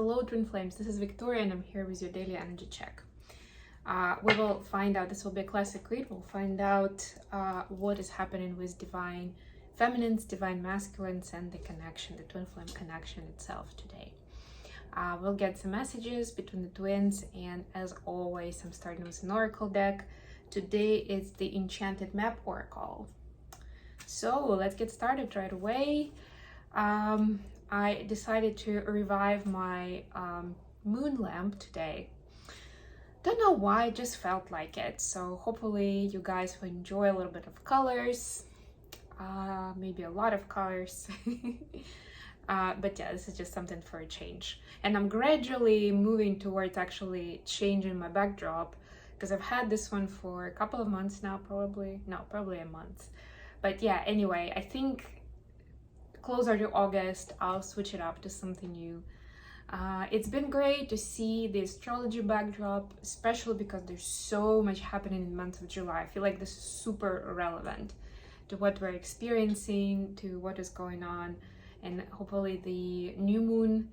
Hello Twin Flames, this is Victoria and I'm here with your daily energy check. We will find out, this will be a classic read, we'll find out what is happening with divine feminines, divine masculines, and the connection, the twin flame connection itself today. We'll get some messages between the twins, and as always, I'm starting with an oracle deck. Today is the Enchanted Map Oracle. So let's get started right away. I decided to revive my moon lamp today. Don't know why, I just felt like it. So hopefully you guys will enjoy a little bit of colors, maybe a lot of colors. But yeah, this is just something for a change. And I'm gradually moving towards actually changing my backdrop, because I've had this one for a couple of months now, probably a month. But yeah, anyway, I think closer to August, I'll switch it up to something new. It's been great to see the astrology backdrop, especially because there's so much happening in the month of July. I feel like this is super relevant to what we're experiencing, to what is going on, and hopefully the new moon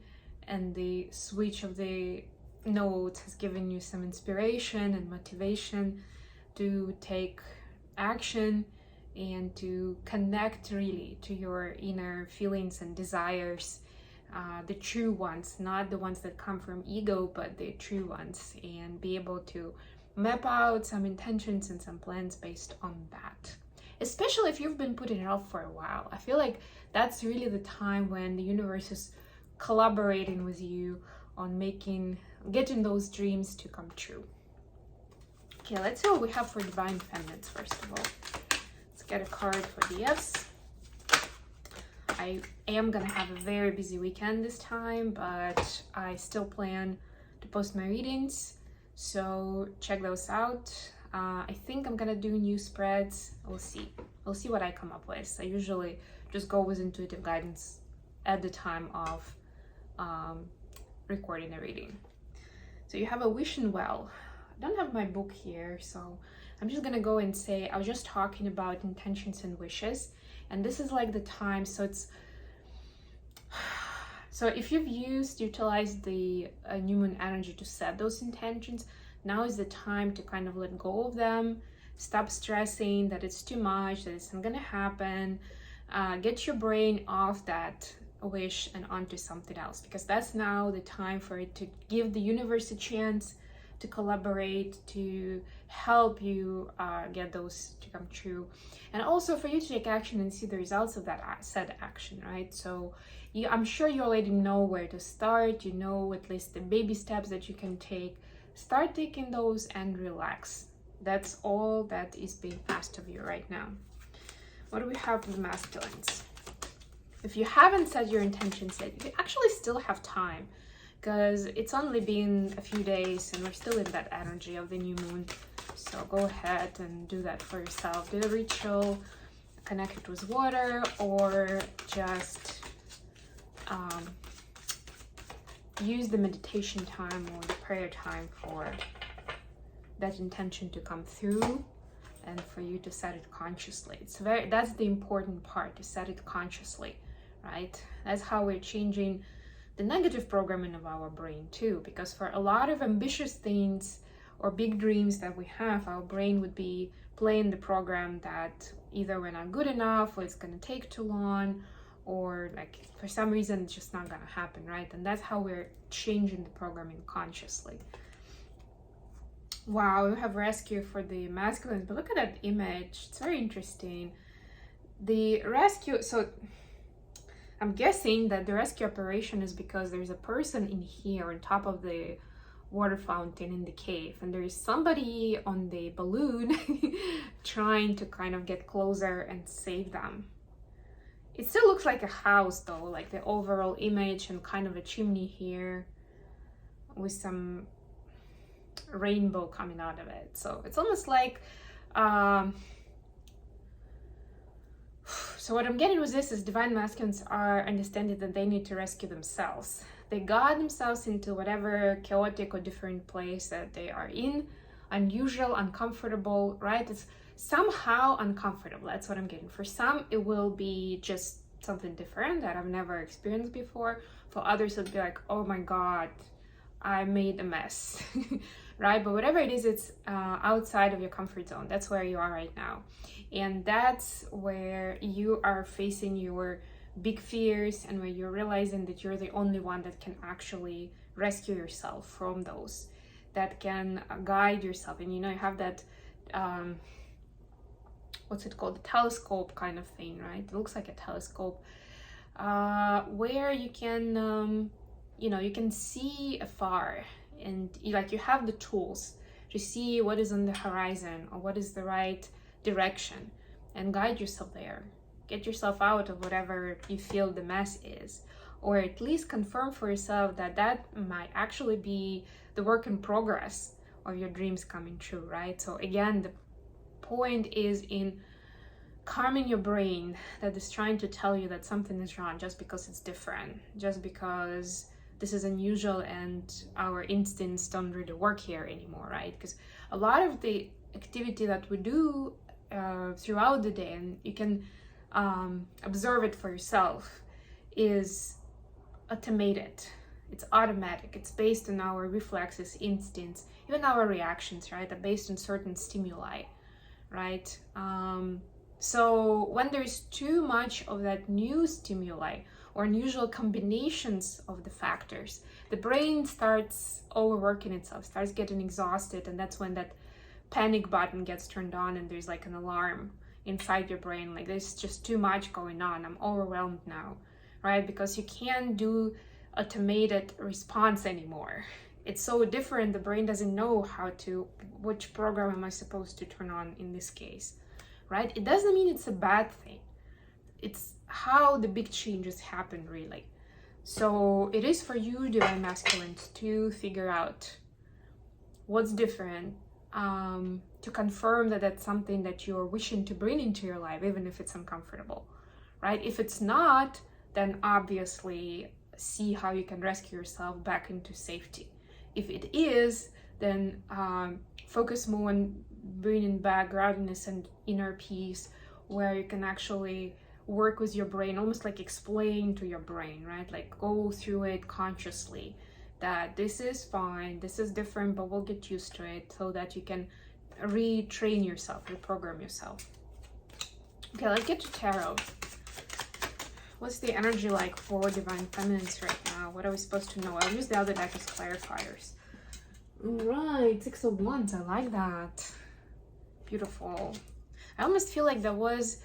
and the switch of the nodes has given you some inspiration and motivation to take action and to connect really to your inner feelings and desires, the true ones, not the ones that come from ego, but the true ones, and be able to map out some intentions and some plans based on that. Especially if you've been putting it off for a while. I feel like that's really the time when the universe is collaborating with you on getting those dreams to come true. Okay, let's see what we have for divine feminines first of all. Get a card for the yes. I am gonna have a very busy weekend this time, but I still plan to post my readings, so check those out. I think I'm gonna do new spreads. We'll see what I come up with. I usually just go with intuitive guidance at the time of recording a reading. So you have a wishing well. I don't have my book here, so I'm just gonna go and say, I was just talking about intentions and wishes, and this is like the time, so if you've utilized the new moon energy to set those intentions, now is the time to kind of let go of them, stop stressing that it's too much, that it's not gonna happen, get your brain off that wish and onto something else, because that's now the time for it to give the universe a chance to collaborate, to help you get those to come true, and also for you to take action and see the results of that said action, right? So I'm sure you already know where to start, you know at least the baby steps that you can take. Start taking those and relax. That's all that is being asked of you right now. What do we have for the masculines? If you haven't set your intentions yet, you actually still have time, because it's only been a few days and we're still in that energy of the new moon. So go ahead and do that for yourself. Do the ritual, connect it with water, or just use the meditation time or the prayer time for that intention to come through and for you to set it consciously. That's the important part, to set it consciously, right? That's how we're changing the negative programming of our brain too, because for a lot of ambitious things or big dreams that we have, our brain would be playing the program that either we're not good enough, or it's going to take too long, or like for some reason it's just not going to happen, right? And that's how we're changing the programming consciously. Wow, we have rescue for the masculines, but look at that image, it's very interesting. The rescue, so I'm guessing that the rescue operation is because there's a person in here on top of the water fountain in the cave, and there is somebody on the balloon trying to kind of get closer and save them. It still looks like a house though, like the overall image, and kind of a chimney here with some rainbow coming out of it. So it's almost like so what I'm getting with this is divine masculines are understanding that they need to rescue themselves. They got themselves into whatever chaotic or different place that they are in, unusual, uncomfortable, right? It's somehow uncomfortable. That's what I'm getting. For some, it will be just something different that I've never experienced before. For others, it'll be like, oh my God, I made a mess, right? But whatever it is, it's outside of your comfort zone. That's where you are right now. And that's where you are facing your big fears, and where you're realizing that you're the only one that can actually rescue yourself from those, that can guide yourself. And you know, you have that what's it called, the telescope kind of thing, right? It looks like a telescope, where you can you know, you can see afar, and you have the tools to see what is on the horizon or what is the right direction, and guide yourself there. Get yourself out of whatever you feel the mess is, or at least confirm for yourself that that might actually be the work in progress of your dreams coming true, right? So again, the point is in calming your brain that is trying to tell you that something is wrong just because it's different, just because this is unusual and our instincts don't really work here anymore, right? Because a lot of the activity that we do throughout the day, and you can observe it for yourself, is automated. It's automatic. It's based on our reflexes, instincts, even our reactions, right? Are based on certain stimuli, right? So when there's too much of that new stimuli or unusual combinations of the factors, the brain starts overworking itself, starts getting exhausted, and that's when that panic button gets turned on, and there's like an alarm inside your brain, like there's just too much going on, I'm overwhelmed now, right? Because you can't do automated response anymore. It's so different, the brain doesn't know which program am I supposed to turn on in this case, right? It doesn't mean it's a bad thing. It's how the big changes happen, really. So it is for you, divine masculines, to figure out what's different, to confirm that that's something that you're wishing to bring into your life, even if it's uncomfortable, right? If it's not, then obviously see how you can rescue yourself back into safety. If it is, then focus more on bringing back groundedness and inner peace, where you can actually work with your brain, almost like explain to your brain, right? Like go through it consciously, that this is fine, this is different, but we'll get used to it, so that you can retrain yourself, reprogram yourself. Okay, let's get to tarot. What's the energy like for divine feminines right now? What are we supposed to know? I'll use the other deck as clarifiers. Right, 6 of Wands, I like that. Beautiful. I almost feel like there was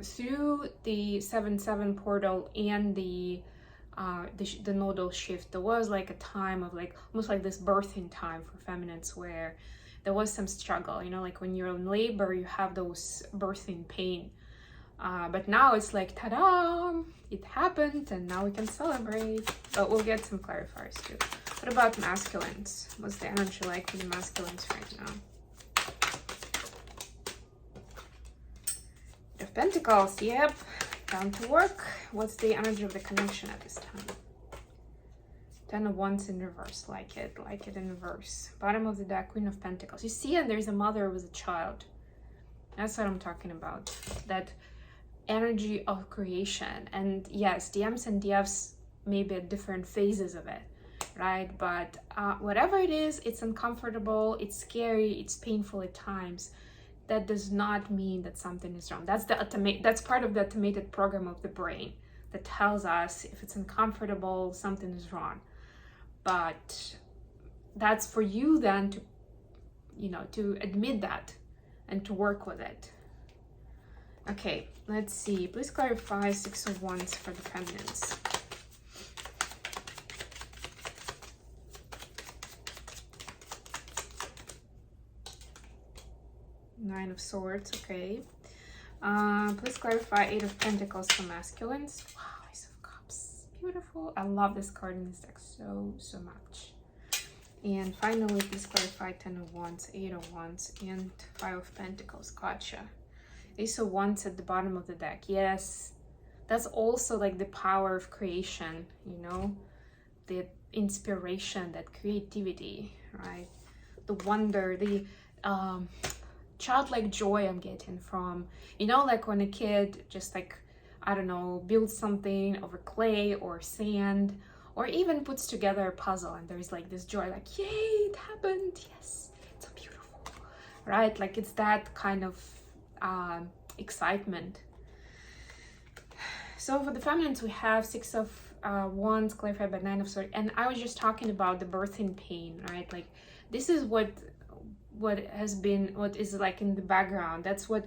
through the 7-7 portal and the nodal shift, there was like a time of like almost like this birthing time for feminines, where there was some struggle, you know, like when you're in labor, you have those birthing pain, but now it's like, ta-da, it happened, and now we can celebrate. But we'll get some clarifiers too. What about masculines? What's the energy like for the masculines right now? Of Pentacles, yep, down to work. What's the energy of the connection at this time? 10 of Wands in reverse, like it in reverse. Bottom of the deck, Queen of Pentacles. You see, and there's a mother with a child. That's what I'm talking about. That energy of creation. And yes, DMs and DFs may be at different phases of it, right? But whatever it is, it's uncomfortable, it's scary, it's painful at times. That does not mean that something is wrong. That's part of the automated program of the brain that tells us if it's uncomfortable, something is wrong. But that's for you then to, you know, to admit that and to work with it. Okay, let's see. Please clarify 6 of Wands for the feminines. Nine of Swords, okay. Please clarify 8 of Pentacles for masculines. Wow, Ace of Cups, beautiful. I love this card in this deck so much. And finally, please clarify 10 of Wands, 8 of Wands, and 5 of Pentacles. Gotcha. Ace of Wands at the bottom of the deck. Yes, that's also like the power of creation, you know, the inspiration, that creativity, right? The wonder, the childlike joy I'm getting from, you know, like when a kid just like I don't know, builds something over clay or sand, or even puts together a puzzle, and there's like this joy, like, yay, it happened, yes, it's so beautiful, right? Like it's that kind of excitement. So for the feminines, we have Six of Wands clarified by Nine of Swords, and I was just talking about the birthing pain, right? Like this is what is like in the background. That's what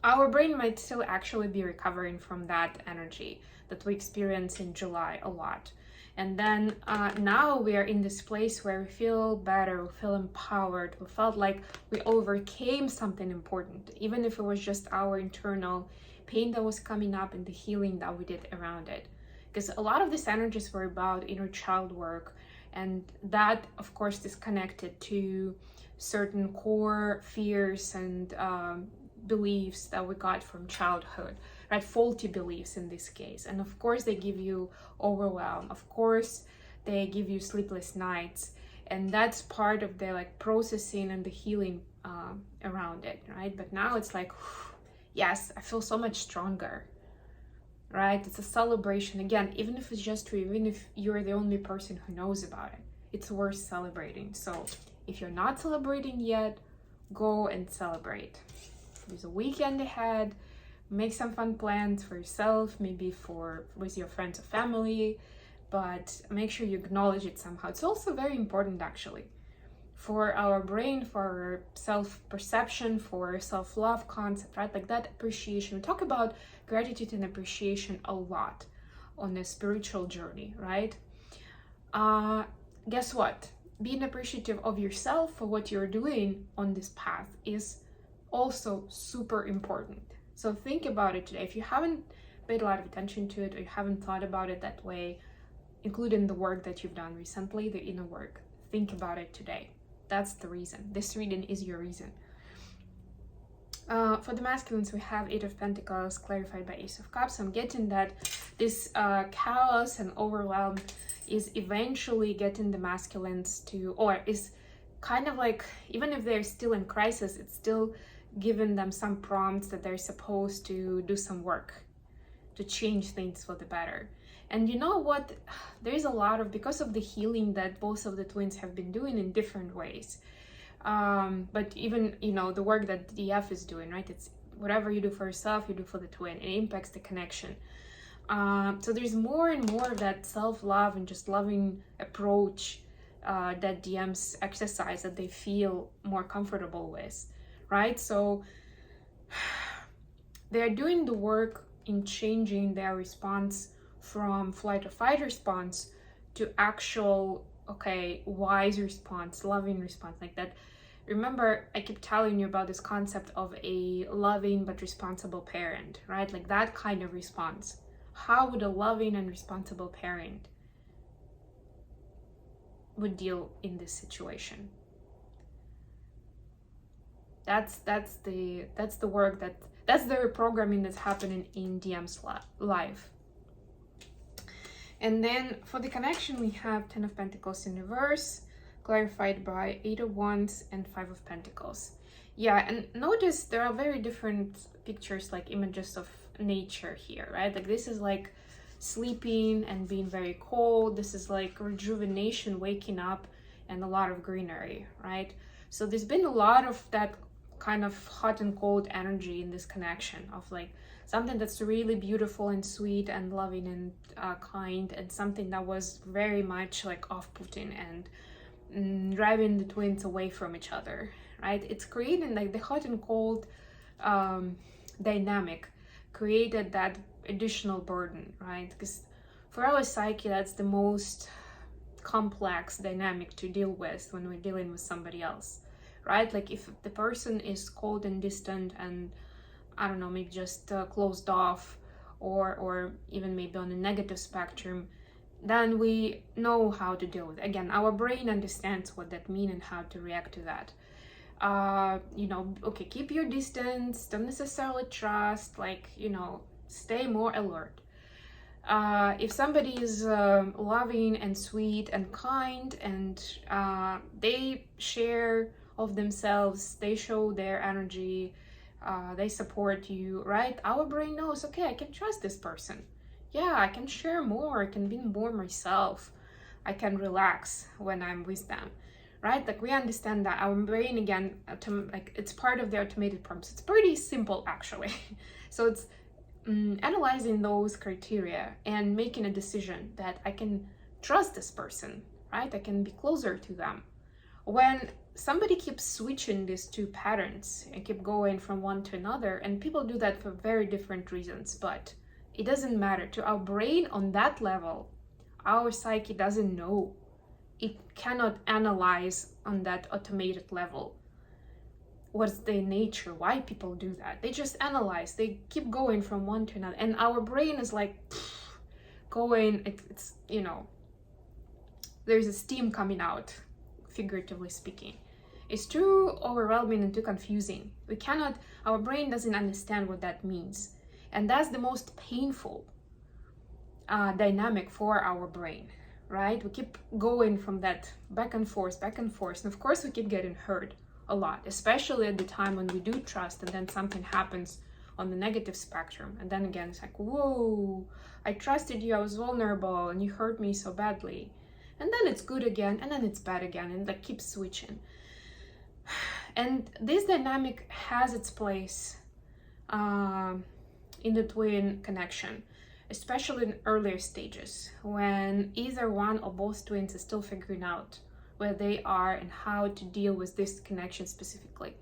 our brain might still actually be recovering from, that energy that we experience in July a lot. And then now we are in this place where we feel better, we feel empowered, we felt like we overcame something important, even if it was just our internal pain that was coming up and the healing that we did around it. Because a lot of these energies were about inner child work, and that of course is connected to certain core fears and beliefs that we got from childhood, right? Faulty beliefs in this case. And of course they give you overwhelm, of course they give you sleepless nights, and that's part of the like processing and the healing around it, right? But now it's like, yes, I feel so much stronger, right? It's a celebration. Again, even if it's just you, even if you're the only person who knows about it, it's worth celebrating. So if you're not celebrating yet, go and celebrate. There's a weekend ahead. Make some fun plans for yourself, maybe with your friends or family, but make sure you acknowledge it somehow. It's also very important actually for our brain, for our self-perception, for self-love concept, right? Like that appreciation. We talk about gratitude and appreciation a lot on a spiritual journey, right? Guess what? Being appreciative of yourself for what you're doing on this path is also super important. So think about it today. If you haven't paid a lot of attention to it, or you haven't thought about it that way, including the work that you've done recently, the inner work, think about it today. That's the reason. This reading is your reason. For the masculines, we have Eight of Pentacles clarified by Ace of Cups. I'm getting that this chaos and overwhelm is eventually getting the masculines to, or is kind of like, even if they're still in crisis, it's still giving them some prompts that they're supposed to do some work to change things for the better. And you know what? There's a lot of, because of the healing that both of the twins have been doing in different ways. But even, you know, the work that DF is doing, right? It's whatever you do for yourself, you do for the twin. It impacts the connection. So there's more and more of that self-love and just loving approach that DMs exercise that they feel more comfortable with, right? So they're doing the work in changing their response from flight or fight response to actual, okay, wise response, loving response, like that. Remember, I keep telling you about this concept of a loving but responsible parent, right? Like that kind of response. How would a loving and responsible parent would deal in this situation? That's the work, that's the reprogramming that's happening in DM's life. And then for the connection, we have Ten of Pentacles in reverse, clarified by Eight of Wands and Five of Pentacles. Yeah, and notice there are very different pictures, like images of nature here, right? Like this is like sleeping and being very cold. This is like rejuvenation, waking up, and a lot of greenery, right? So there's been a lot of that kind of hot and cold energy in this connection of like something that's really beautiful and sweet and loving and kind, and something that was very much like off-putting and driving the twins away from each other, right? It's creating like the hot and cold dynamic created that additional burden, right? Because for our psyche, that's the most complex dynamic to deal with when we're dealing with somebody else, right? Like if the person is cold and distant and, I don't know, maybe just closed off, or even maybe on a negative spectrum, then we know how to deal with it. Again, our brain understands what that means and how to react to that. You know, okay, keep your distance, don't necessarily trust, like, you know, stay more alert. If somebody is loving and sweet and kind, and they share of themselves, they show their energy, they support you, right? Our brain knows, okay, I can trust this person. Yeah, I can share more, I can be more myself, I can relax when I'm with them, right? Like we understand that our brain, again, like it's part of the automated prompts. It's pretty simple actually. So it's analyzing those criteria and making a decision that I can trust this person, right? I can be closer to them. When somebody keeps switching these two patterns and keep going from one to another, and people do that for very different reasons, but it doesn't matter to our brain on that level. Our psyche doesn't know. It cannot analyze on that automated level what's their nature, why people do that. They just analyze, they keep going from one to another, and our brain is like going, it's you know, there's a steam coming out, figuratively speaking. It's too overwhelming and too confusing. Our brain doesn't understand what that means. And that's the most painful dynamic for our brain, right? We keep going from that back and forth. And of course we keep getting hurt a lot, especially at the time when we do trust and then something happens on the negative spectrum. And then again, it's like, whoa, I trusted you, I was vulnerable, and you hurt me so badly. And then it's good again, and then it's bad again, and like keeps switching. And this dynamic has its place in the twin connection, especially in earlier stages, when either one or both twins is still figuring out where they are and how to deal with this connection specifically.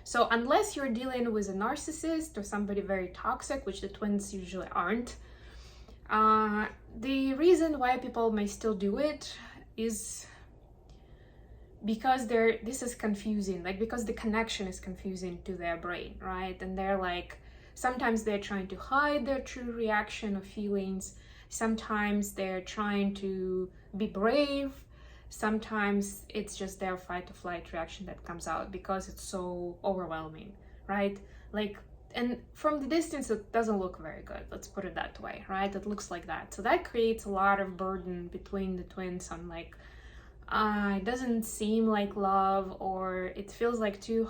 So unless you're dealing with a narcissist or somebody very toxic, which the twins usually aren't, the reason why people may still do it is because this is confusing, like because the connection is confusing to their brain, right? And they're like, sometimes they're trying to hide their true reaction or feelings. Sometimes they're trying to be brave. Sometimes it's just their fight or flight reaction that comes out because it's so overwhelming, right? Like, and from the distance, it doesn't look very good. Let's put it that way, right? It looks like that. So that creates a lot of burden between the twins on like, it doesn't seem like love, or it feels like too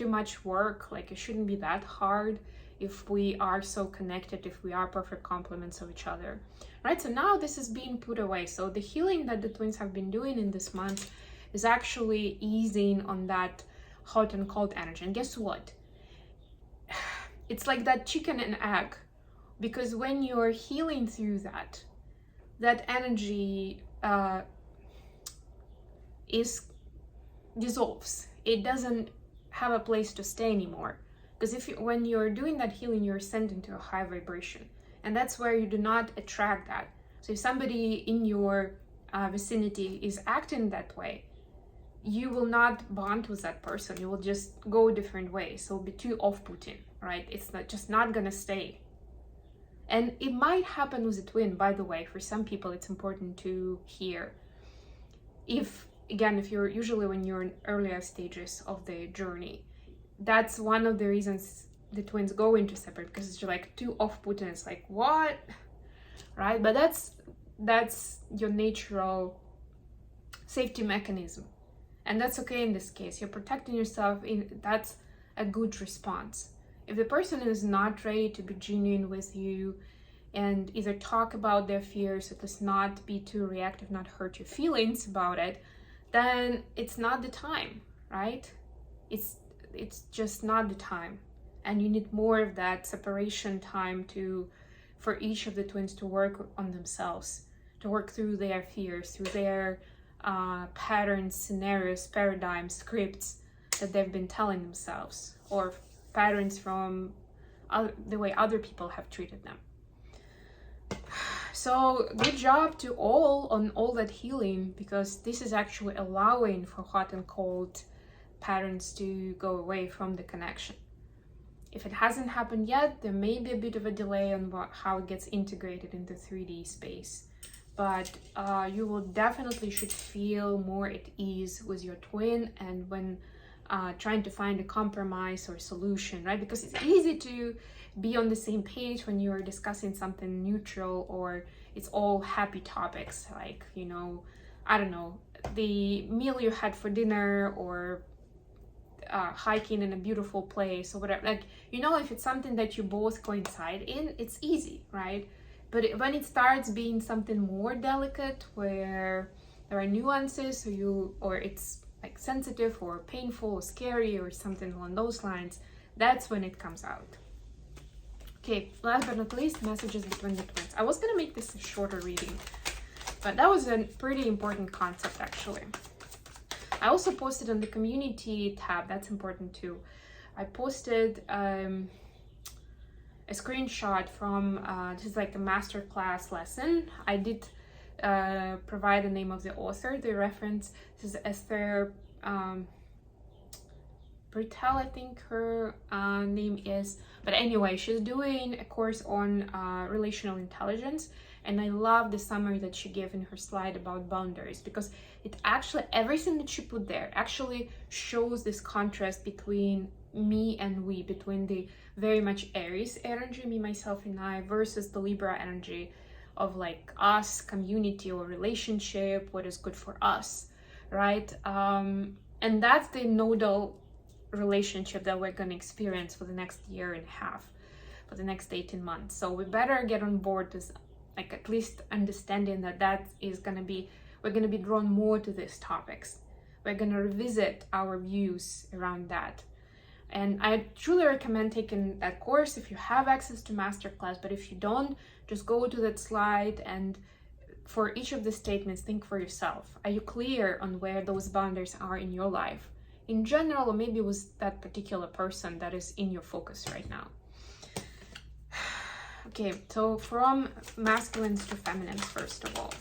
much work. Like it shouldn't be that hard if we are so connected, if we are perfect complements of each other, right? So now this is being put away. So the healing that the twins have been doing in this month is actually easing on that hot and cold energy. And guess what? It's like that chicken and egg, because when you're healing through that energy dissolves. It doesn't have a place to stay anymore. Because when you're doing that healing, you're ascending to a high vibration, and that's where you do not attract that. So if somebody in your vicinity is acting that way, you will not bond with that person. You will just go different ways. So it'll be too off-putting, right? It's not gonna stay. And it might happen with a twin, by the way. For some people, it's important to hear. If you're usually when you're in earlier stages of the journey, that's one of the reasons the twins go into separate, because it's like too off-putting. It's like, what, right? But that's your natural safety mechanism, and that's okay in this case. You're protecting yourself. That's a good response. If the person is not ready to be genuine with you and either talk about their fears, or just not be too reactive, not hurt your feelings about it, then it's not the time, right? It's just not the time. And you need more of that separation time for each of the twins to work on themselves, to work through their fears, through their patterns, scenarios, paradigms, scripts that they've been telling themselves, or patterns from the way other people have treated them. So good job to all on all that healing, because this is actually allowing for hot and cold patterns to go away from the connection. If it hasn't happened yet, there may be a bit of a delay on how it gets integrated into 3D space, but you will definitely should feel more at ease with your twin, and when trying to find a compromise or solution, right? Because it's easy to be on the same page when you're discussing something neutral, or it's all happy topics, like, you know, I don't know, the meal you had for dinner, or hiking in a beautiful place or whatever. Like, you know, if it's something that you both coincide in, it's easy, right? But when it starts being something more delicate, where there are nuances, or it's like sensitive or painful or scary or something along those lines, that's when it comes out. Okay, last but not least, messages between the twins. I was gonna make this a shorter reading, but that was a pretty important concept actually. I also posted on the community tab, that's important too. I posted a screenshot from this is like a masterclass lesson. I did provide the name of the author, the reference. This is Esther Britel, I think her name is. But anyway, she's doing a course on relational intelligence, and I love the summary that she gave in her slide about boundaries, because it actually, everything that she put there actually shows this contrast between me and we, between the very much Aries energy, me, myself, and I, versus the Libra energy of like us, community or relationship, what is good for us, right? And that's the nodal relationship that we're going to experience for the next year and a half, for the next 18 months. So we better get on board with like at least understanding that that is going to be, we're going to be drawn more to these topics. We're going to revisit our views around that. And I truly recommend taking that course if you have access to masterclass. But if you don't, just go to that slide, and for each of the statements, think for yourself. Are you clear on where those boundaries are in your life in general, or maybe with that particular person that is in your focus right now? Okay, so from masculines to feminines, first of all.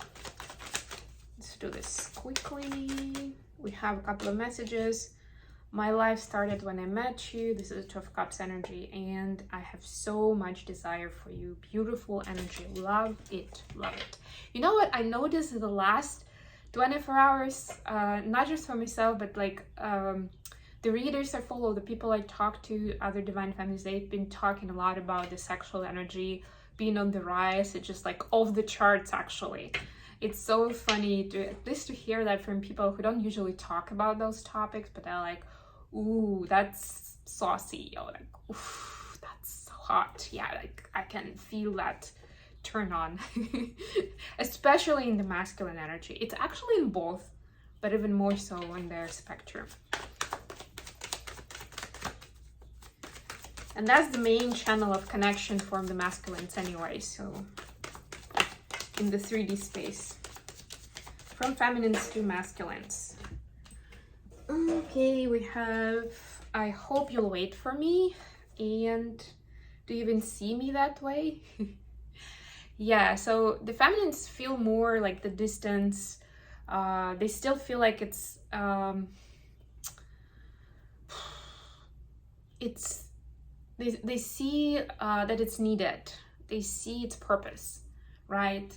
Let's do this quickly. We have a couple of messages. My life started when I met you. This is a 2 of Cups energy, and I have so much desire for you. Beautiful energy. Love it. Love it. You know what? I noticed in the last 24 hours, not just for myself, but like the readers I follow, the people I talk to, other divine families, they've been talking a lot about the sexual energy being on the rise. It's just like off the charts, actually. It's so funny to at least to hear that from people who don't usually talk about those topics, but they're like, ooh, that's saucy, or like, ooh, that's so hot. Yeah, like I can feel that turn on, especially in the masculine energy. It's actually in both, but even more so on their spectrum. And that's the main channel of connection from the masculines anyway, so in the 3D space. From feminines to masculines. Okay, we have, I hope you'll wait for me. And do you even see me that way? Yeah, so the feminines feel more like the distance. They still feel like it's they see that it's needed. They see its purpose, right?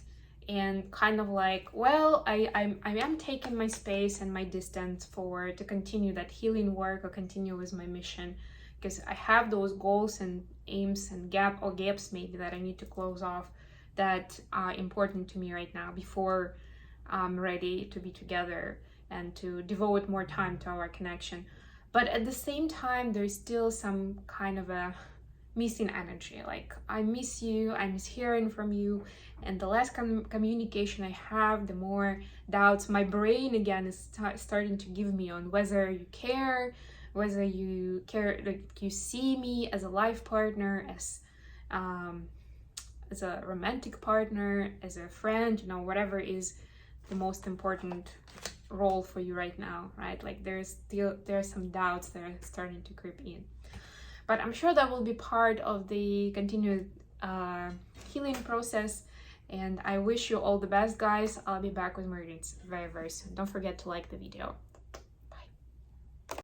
And kind of like, well, I am taking my space and my distance to continue that healing work or continue with my mission, because I have those goals and aims and gaps maybe that I need to close off that are important to me right now before I'm ready to be together and to devote more time to our connection. But at the same time, there's still some kind of a missing energy. Like, I miss you, I miss hearing from you, and the less communication I have, the more doubts my brain again is starting to give me on whether you care, like you see me as a life partner, as a romantic partner, as a friend, you know, whatever is the most important role for you right now, right? Like there are some doubts that are starting to creep in, but I'm sure that will be part of the continued healing process. And I wish you all the best, guys. I'll be back with more readings very, very soon. Don't forget to like the video.